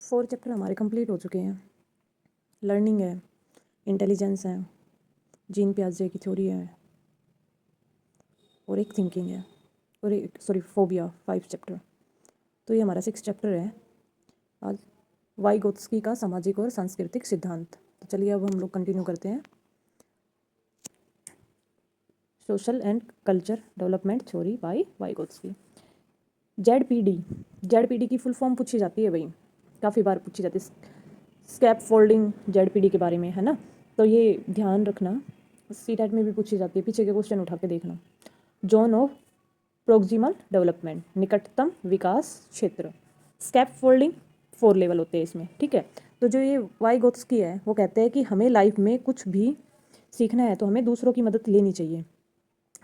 4 chapter हमारे complete हो चुके हैं। लर्निंग है, इंटेलिजेंस है, जीन पियाजे की थ्योरी है और एक थिंकिंग है और एक फोबिया 5 चैप्टर। तो ये हमारा 6 चैप्टर है आज। वाइगोत्स्की का सामाजिक और सांस्कृतिक सिद्धांत। तो चलिए अब हम लोग कंटिन्यू करते हैं। Social and culture development theory by Vygotsky. Z P D की फुल फॉर्म पूछी जाती है भाई, काफ़ी बार पूछी जाती है। स्कैप फोल्डिंग जेड के बारे में है ना, तो ये ध्यान रखना। सीटेट में भी पूछी जाती है, पीछे के क्वेश्चन उठा के देखना। जोन ऑफ प्रोक्सिमल डेवलपमेंट, निकटतम विकास क्षेत्र। स्कैप फोल्डिंग 4 लेवल होते हैं इसमें, ठीक है। तो जो ये वाइगोत्स्की है वो कहते हैं कि हमें लाइफ में कुछ भी सीखना है तो हमें दूसरों की मदद लेनी चाहिए।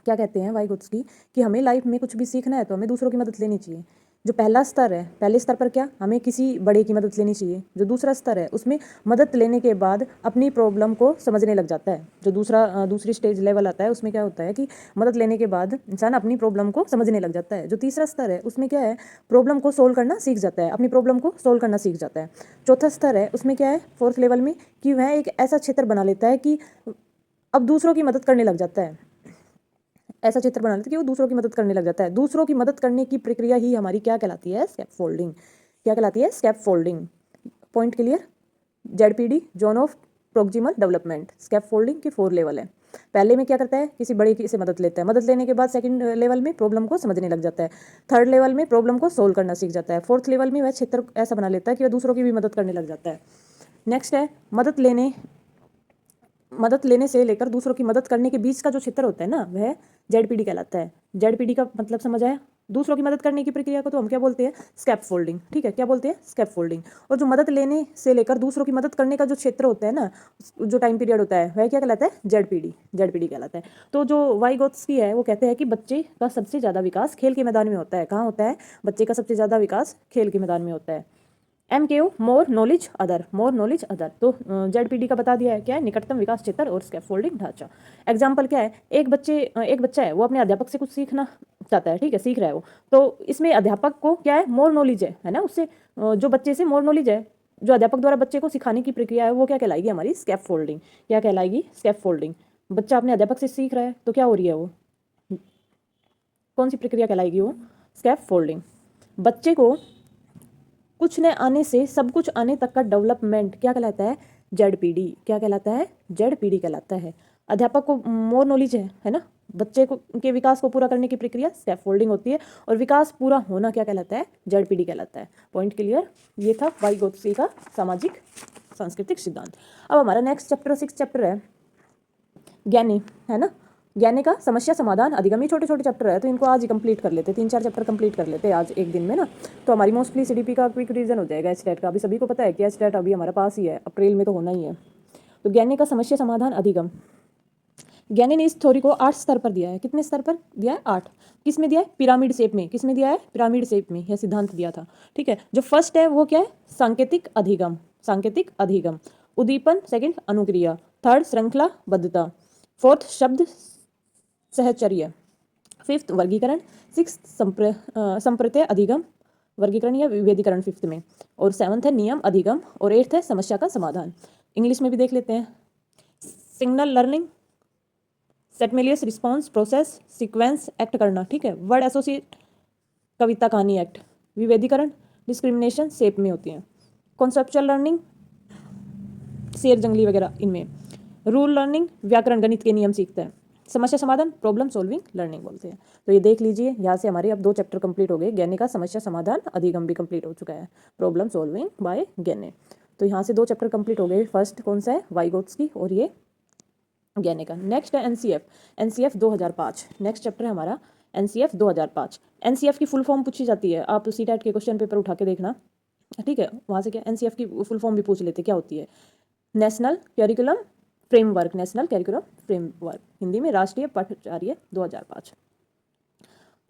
क्या कहते हैं वाइगोत्स्की कि हमें लाइफ में कुछ भी सीखना है तो हमें दूसरों की मदद लेनी चाहिए। जो पहला स्तर है, पहले स्तर पर क्या हमें किसी बड़े की मदद लेनी चाहिए। जो दूसरा स्तर है उसमें मदद लेने के बाद अपनी प्रॉब्लम को समझने लग जाता है। जो दूसरी स्टेज लेवल आता है उसमें क्या होता है कि मदद लेने के बाद इंसान अपनी प्रॉब्लम को समझने लग जाता है। जो तीसरा स्तर है उसमें क्या है, प्रॉब्लम को सोल्व करना सीख जाता है, अपनी प्रॉब्लम को सोल्व करना सीख जाता है। चौथा स्तर है उसमें क्या है, 4th लेवल में, कि वह एक ऐसा क्षेत्र बना लेता है कि अब दूसरों की मदद करने लग जाता है। ऐसा चित्र बना लेते हैं कि वो दूसरों की मदद करने लग जाता है। दूसरों की मदद करने की प्रक्रिया ही हमारी क्या कहलाती है, स्कैप फोल्डिंग। क्या कहलाती है, scaffolding. Point clear. Z zone of proximal development, scaffolding के 4 लेवल है। पहले में क्या करता है, किसी बड़े की से मदद लेता है, मदद लेने के बाद सेकंड लेवल में प्रॉब्लम को समझने लग जाता है। थर्ड लेवल में प्रॉब्लम को सोल्व करना सीख जाता है। 4th लेवल में वह क्षेत्र ऐसा बना लेता है कि वह दूसरों की भी मदद करने लग जाता है। नेक्स्ट है मदद लेने से लेकर दूसरों की मदद करने के बीच का जो क्षेत्र होता है ना, वह जेड कहलाता है। जेड का मतलब समझ आया। दूसरों की मदद करने की प्रक्रिया को तो हम क्या बोलते हैं, स्कैप फोल्डिंग, ठीक है। क्या बोलते हैं, स्कैप फोल्डिंग। और जो मदद लेने से लेकर दूसरों की मदद करने का जो क्षेत्र होता है ना, जो टाइम पीरियड होता है, वह क्या कहलाता है, जेड कहलाता है। तो जो वाइगोत्स्की है वो कहते हैं कि बच्चे का सबसे ज़्यादा विकास खेल के मैदान में होता है। कहाँ होता है, बच्चे का सबसे ज़्यादा विकास खेल के मैदान में होता है। MKO more knowledge other. तो जेड का बता दिया है क्या है, निकटतम विकास क्षेत्र और स्कैफोल्डिंग ढांचा। एग्जाम्पल क्या है, एक बच्चा है वो अपने अध्यापक से कुछ सीखना चाहता है, ठीक है, सीख रहा है वो। तो इसमें अध्यापक को क्या है, मोर नॉलेज है ना, उससे जो बच्चे से मोर नॉलेज है, जो अध्यापक द्वारा बच्चे को सिखाने की प्रक्रिया है वो क्या कहलाएगी, हमारी स्कैफोल्डिंग। क्या कहलाएगी, स्कैफोल्डिंग। बच्चा अपने अध्यापक से सीख रहा है तो क्या हो रही है, वो कौन सी प्रक्रिया कहलाएगी, वो स्कैफोल्डिंग। बच्चे को कुछ न आने से सब कुछ आने तक का डेवलपमेंट क्या कहलाता है, जेड। क्या कहलाता है, जेड कहलाता है। अध्यापक को मोर नॉलेज है ना, बच्चे को के विकास को पूरा करने की प्रक्रिया स्कैफोल्डिंग होती है, और विकास पूरा होना क्या कहलाता है, जेड कहलाता है। Point clear. ये था वाइगोत्स्की का सामाजिक सांस्कृतिक सिद्धांत। अब हमारा नेक्स्ट चैप्टर 6 चैप्टर है ज्ञानी, है ना। ज्ञानी का समस्या समाधान अधिगम। ये छोटे छोटे चैप्टर है तो इनको आज ही कंप्लीट कर लेते, 3-4 चैप्टर कंप्लीट कर लेते आज एक दिन में ना। तो हमारी मोस्टली CDP का क्विक रिवीजन हो जाएगा। एचटेट का अभी सभी को पता है कि एचटेट अभी हमारे पास ही है, अप्रैल में तो होना ही है। तो ज्ञानी का समस्या समाधान अधिगम। ज्ञानी ने इस थ्योरी को 8 स्तर पर दिया है। कितने स्तर पर दिया है, 8। किस में दिया है, पिरामिड शेप में। किस में दिया है, पिरामिड शेप में यह सिद्धांत दिया था, ठीक है। जो फर्स्ट है वो क्या है, सांकेतिक अधिगम। उद्दीपन, सेकंड अनुक्रिया, थर्ड श्रृंखलाबद्धता, 4th शब्द सहचर्य, 5th वर्गीकरण, 6th संप्रत्यय अधिगम, वर्गीकरण या विभेदीकरण 5th में, और 7th है नियम अधिगम, और 8th है समस्या का समाधान। इंग्लिश में भी देख लेते हैं। Signal learning, stimulus response process, sequence act करना, ठीक है। वर्ड एसोसिएट, कविता कहानी एक्ट। विभेदीकरण, डिस्क्रिमिनेशन शेप में होती है। कॉन्सेप्चुअल लर्निंग, शेर जंगली वगैरह इनमें। रूल लर्निंग, व्याकरण गणित के नियम सीखते हैं। समस्या समाधान, प्रॉब्लम सॉल्विंग लर्निंग बोलते हैं। तो ये देख लीजिए, यहाँ से हमारे अब 2 चैप्टर कंप्लीट हो गए। ज्ञानी का समस्या समाधान अधिगम भी कंप्लीट हो चुका है, प्रॉब्लम सॉल्विंग बाय ज्ञानी। तो यहाँ से 2 चैप्टर कंप्लीट हो गए। फर्स्ट कौन सा है, वाइगोत्स्की, और ये ज्ञानी का। नेक्स्ट है एनसीएफ 2005। नेक्स्ट चैप्टर है हमारा एनसीएफ 2005। एनसीएफ की फुल फॉर्म पूछी जाती है, आप सीटेट के क्वेश्चन पेपर उठा के देखना, ठीक है। वहाँ से क्या एनसीएफ की फुल फॉर्म भी पूछ लेते क्या होती है। नेशनल करिकुलम फ्रेमवर्क, हिंदी में राष्ट्रीय पाठ्यचर्या 2005।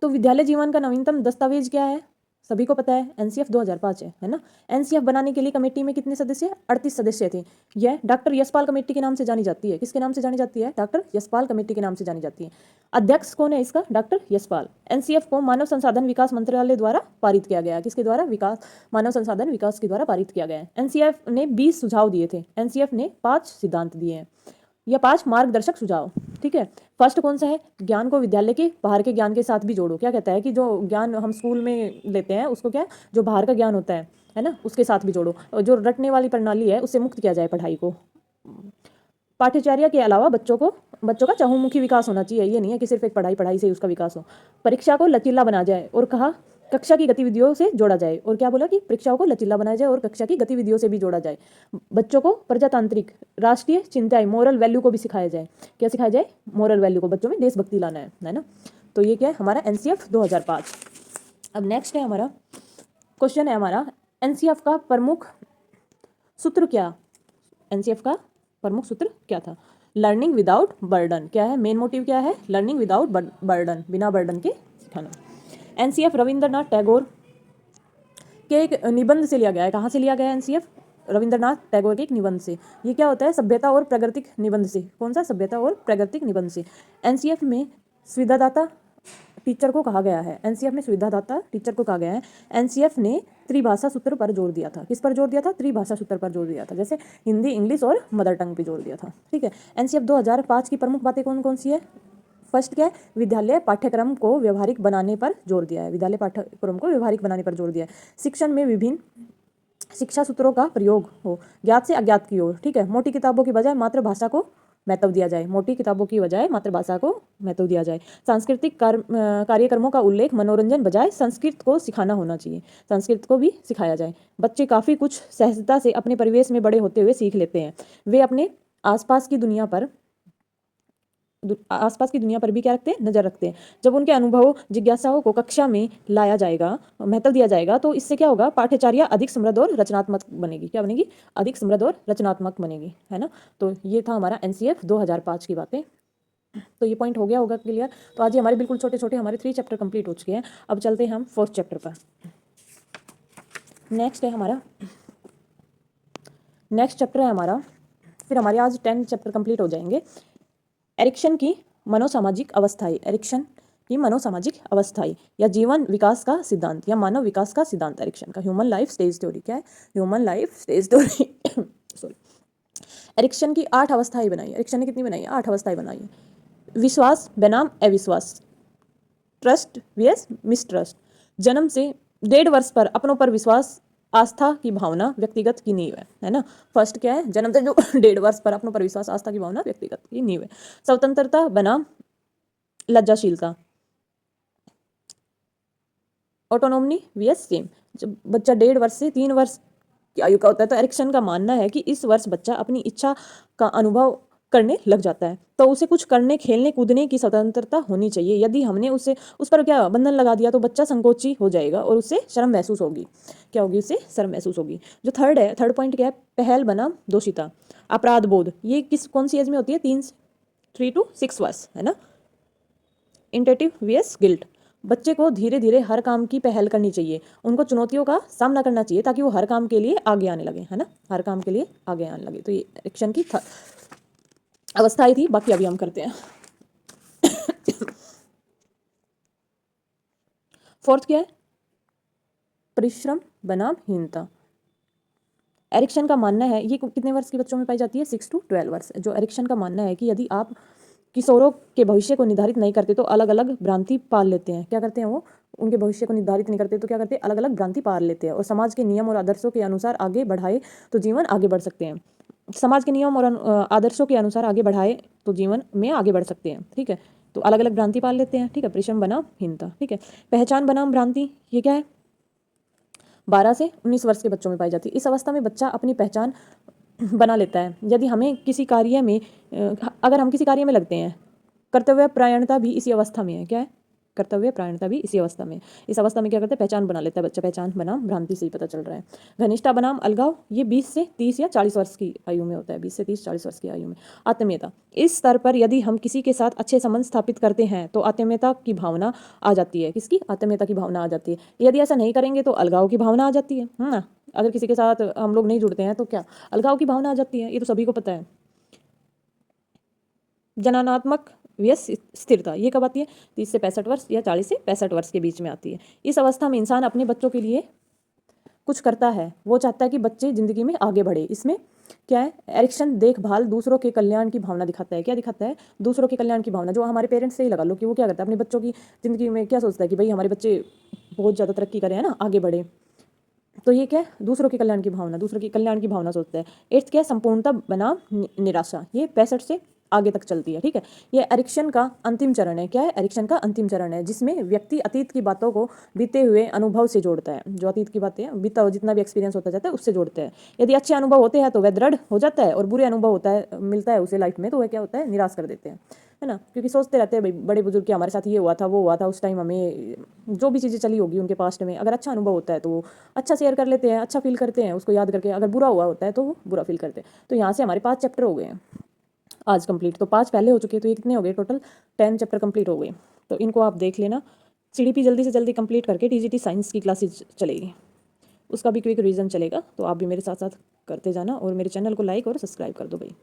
तो विद्यालय जीवन का नवीनतम दस्तावेज क्या है, सभी को पता है एनसीएफ 2005 है ना। एनसीएफ बनाने के लिए कमेटी में कितने सदस्य? 38 सदस्य थे। यह डॉक्टर यशपाल कमेटी के नाम से जानी जाती है। किसके नाम से जानी जाती है? डॉक्टर यशपाल कमेटी के नाम से जानी जाती है। अध्यक्ष कौन है इसका? डॉक्टर यशपाल। एनसीएफ को मानव संसाधन विकास मंत्रालय द्वारा पारित किया गया है। किसके द्वारा? मानव संसाधन विकास के द्वारा पारित किया गया है। एनसीएफ ने 20 सुझाव दिए थे। एनसीएफ ने 5 सिद्धांत दिए हैं या 5 मार्गदर्शक सुझाव। ठीक है, फर्स्ट कौन सा है? ज्ञान को विद्यालय के बाहर के ज्ञान के साथ भी जोड़ो। क्या कहता है कि जो ज्ञान हम स्कूल में लेते हैं उसको क्या, जो बाहर का ज्ञान होता है ना, उसके साथ भी जोड़ो। और जो रटने वाली प्रणाली है उससे मुक्त किया जाए पढ़ाई को। पाठ्यचर्या के अलावा बच्चों का चहुमुखी विकास होना चाहिए। ये नहीं है कि सिर्फ एक पढ़ाई से उसका विकास हो। परीक्षा को लचीला बनाया जाए और कहा कक्षा की गतिविधियों से जोड़ा जाए। और क्या बोला कि परीक्षाओं को लचीला बनाया जाए और कक्षा की गतिविधियों से भी जोड़ा जाए। बच्चों को प्रजातांत्रिक राष्ट्रीय चिंताएं मोरल वैल्यू को भी सिखाया जाए। क्या सिखाया जाए? मोरल वैल्यू को, बच्चों में देशभक्ति लाना है ना। तो ये क्या है हमारा एनसीएफ 2005। अब नेक्स्ट है हमारा क्वेश्चन है हमारा, एनसीएफ का प्रमुख सूत्र क्या? एनसीएफ का प्रमुख सूत्र क्या था? Learning without burden. क्या है मेन मोटिव? क्या है? लर्निंग विदाउट बर्डन, बिना बर्डन के सिखाना। एनसीएफ रविंद्रनाथ टैगोर के एक निबंध से लिया गया है। कहाँ से लिया गया है एनसीएफ? रविंद्रनाथ टैगोर के एक निबंध से। ये क्या होता है? सभ्यता और प्राकृतिक निबंध से। कौन सा? सभ्यता और प्राकृतिक निबंध से। एनसीएफ में सुविधादाता टीचर को कहा गया है। एनसीएफ में सुविधादाता टीचर को कहा गया है। एनसीएफ ने त्रिभाषा सूत्र पर जोर दिया था। किस पर जोर दिया था? त्रिभाषा सूत्र पर जोर दिया था। जैसे हिंदी, इंग्लिश और मदर टंग पे जोर दिया था। ठीक है, एनसीएफ 2005 की प्रमुख बातें कौन कौन सी है? फर्स्ट क्या है? विद्यालय पाठ्यक्रम को व्यवहारिक बनाने पर जोर दिया है। विद्यालय पाठ्यक्रम को व्यवहारिक बनाने पर जोर दिया है। शिक्षण में विभिन्न शिक्षा सूत्रों का प्रयोग हो, ज्ञात से अज्ञात की ओर। ठीक है, मोटी किताबों की बजाय मातृभाषा को महत्व दिया जाए। मोटी किताबों की बजाय मातृभाषा को महत्व दिया जाए। सांस्कृतिक कार्यक्रमों का उल्लेख मनोरंजन बजाय संस्कृत को सिखाना होना चाहिए। संस्कृत को भी सिखाया जाए। बच्चे काफ़ी कुछ सहजता से अपने परिवेश में बड़े होते हुए सीख लेते हैं। वे अपने आसपास की दुनिया पर भी क्या रखते हैं? नजर रखते हैं। जब उनके अनुभवों जिज्ञासाओं को कक्षा में लाया जाएगा, महत्व दिया जाएगा, तो इससे क्या होगा? पाठ्यचर्या अधिक समृद्ध और रचनात्मक बनेगी। क्या बनेगी? अधिक समृद्ध और रचनात्मक बनेगी, है ना। तो ये था हमारा एनसीएफ 2005 की बातें। तो ये पॉइंट हो गया होगा क्लियर। तो आज ये हमारे बिल्कुल छोटे छोटे हमारे 3 चैप्टर कंप्लीट हो चुके हैं। अब चलते हैं हम 4th चैप्टर पर। नेक्स्ट चैप्टर है हमारा, फिर हमारे आज 10 चैप्टर कंप्लीट हो जाएंगे। एरिक्सन की मनोसामाजिक अवस्थाएं। एरिक्सन की मनोसामाजिक अवस्थाएं या जीवन विकास का सिद्धांत या मानव विकास का सिद्धांत। एरिक्सन का ह्यूमन लाइफ स्टेज थ्योरी। क्या है? Human life stage theory. Sorry. Erikson की 8 अवस्थाएं बनाई। एरिक्सन ने कितनी बनाई? 8 अवस्थाएं बनाई। विश्वास बनाम अविश्वास, ट्रस्ट vs मिसट्रस्ट। जन्म से 1.5 वर्ष पर अपनों पर विश्वास, आस्था की भावना व्यक्तिगत की नींव है ना। फर्स्ट क्या है? जन्म से जो 1.5 वर्ष पर अपनों पर विश्वास, आस्था की भावना व्यक्तिगत की नींव है। स्वतंत्रता बनाम लज्जाशीलता, ऑटोनोमी vs सेम। जब बच्चा 1.5 वर्ष से 3 वर्ष की आयु का होता है तो एरिक्सन का मानना है कि इस वर्ष बच्चा अपनी इच्छा का अनुभव करने लग जाता है, तो उसे कुछ करने, खेलने, कूदने की स्वतंत्रता होनी चाहिए। यदि हमने उसे उस पर क्या बंधन लगा दिया तो बच्चा संकोची हो जाएगा और उससे शर्म महसूस होगी। क्या होगी? उससे शर्म महसूस होगी। जो थर्ड पॉइंट क्या है? पहल बनाम दोषिता, अपराध बोध। ये कौन सी एज में होती है? 3 to 6 वर्ष, है ना। इंटेटिव vs गिल्ट, बच्चे को धीरे धीरे हर काम की पहल करनी चाहिए। उनको चुनौतियों का सामना करना चाहिए ताकि वो हर काम के लिए आगे आने लगे, है ना। हर काम के लिए आगे आने लगे। तो ये एरिक्सन की अवस्थाएं थी। बाकी अभी हम करते हैं। 4th क्या है? परिश्रम बनाम हीनता। एरिक्सन का मानना है, ये कितने वर्ष के बच्चों में पाई जाती है? 6 to 12 वर्ष। जो एरिक्सन का मानना है कि यदि आप किशोरों के भविष्य को निर्धारित नहीं करते तो अलग अलग भ्रांति पाल लेते हैं। क्या करते हैं वो? उनके भविष्य को निर्धारित नहीं करते तो क्या करते हैं? अलग अलग भ्रांति पाल लेते हैं। और समाज के नियम और आदर्शों के अनुसार आगे बढ़ाए तो जीवन आगे बढ़ सकते हैं। समाज के नियम और आदर्शों के अनुसार आगे बढ़ाए तो जीवन में आगे बढ़ सकते हैं। ठीक है, तो अलग अलग भ्रांति पाल लेते हैं। ठीक है, परिश्रम बनाम हीनता। ठीक है, पहचान बनाम भ्रांति, ये क्या है? 12 से 19 वर्ष के बच्चों में पाई जाती है। इस अवस्था में बच्चा अपनी पहचान बना लेता है। यदि हमें किसी कार्य में अगर हम किसी कार्य में लगते हैं, कर्तव्य परायणता भी इसी अवस्था में है। क्या है? कर्तव्य प्राणता भी इसी अवस्था में। इस अवस्था में क्या करता है, पहचान बना लेता है बच्चा। पहचान बनाम भ्रांति से ही पता चल रहा है। घनिष्ठता बनाम अलगाव, ये 20 से 30 या 40 वर्ष की आयु में होता है। 20 से 30 40 वर्ष की आयु में। आत्मीयता, इस स्तर पर यदि हम किसी के साथ अच्छे संबंध स्थापित करते हैं तो आत्मीयता की भावना आ जाती है। किसकी? आत्मीयता की भावना आ जाती है। यदि ऐसा नहीं करेंगे तो अलगाव की भावना आ जाती है ना। अगर किसी के साथ हम लोग नहीं जुड़ते हैं तो क्या अलगाव की भावना आ जाती है, ये तो सभी को पता है। जननात्मक व्यय स्थिरता, ये कब आती है? 30 से 65 वर्ष या 40 से 65 वर्ष के बीच में आती है। इस अवस्था में इंसान अपने बच्चों के लिए कुछ करता है, वो चाहता है कि बच्चे जिंदगी में आगे बढ़े। इसमें क्या है? एरिक्सन देखभाल, दूसरों के कल्याण की भावना दिखाता है। क्या दिखाता है? दूसरों के कल्याण की भावना। जो हमारे पेरेंट्स से ही लगा लो कि वो क्या करता है, अपने बच्चों की जिंदगी में क्या सोचता है कि भाई हमारे बच्चे बहुत ज़्यादा तरक्की करें, है ना, आगे बढ़े। तो ये क्या है? दूसरों के कल्याण की भावना, दूसरों के कल्याण की भावना सोचता है। एट्थ क्या है? संपूर्णता बनाम निराशा, ये 65 से आगे तक चलती है। ठीक है, ये एरिक्सन का अंतिम चरण है। क्या है? एरिक्सन का अंतिम चरण है, जिसमें व्यक्ति अतीत की बातों को बीते हुए अनुभव से जोड़ता है। जो अतीत की बातें बीता जितना भी एक्सपीरियंस होता जाता है उससे जोड़ते हैं। यदि अच्छे अनुभव होते हैं तो वह दृढ़ हो जाता है, और बुरे अनुभव होता है मिलता है उसे लाइफ में तो वह क्या होता है? निराश कर देते हैं, है ना। क्योंकि सोचते रहते हैं भाई बड़े बुजुर्ग कि हमारे साथ ये हुआ था वो हुआ था, उस टाइम हमें जो भी चीज़ें चली होगी उनके पास्ट में, अगर अच्छा अनुभव होता है तो वो अच्छा शेयर कर लेते हैं, अच्छा फील करते हैं उसको याद करके। अगर बुरा हुआ होता है तो वो बुरा फील करते हैं। तो यहाँ से हमारे 5 चैप्टर हो गए हैं आज कंप्लीट। तो 5 पहले हो चुके हैं, तो ये कितने हो गए टोटल? 10 चैप्टर कंप्लीट हो गए। तो इनको आप देख लेना। सीडीपी जल्दी से जल्दी कंप्लीट करके टीजीटी साइंस की क्लासेज चलेगी, उसका भी क्विक रिवीजन चलेगा। तो आप भी मेरे साथ साथ करते जाना, और मेरे चैनल को लाइक और सब्सक्राइब कर दो भाई।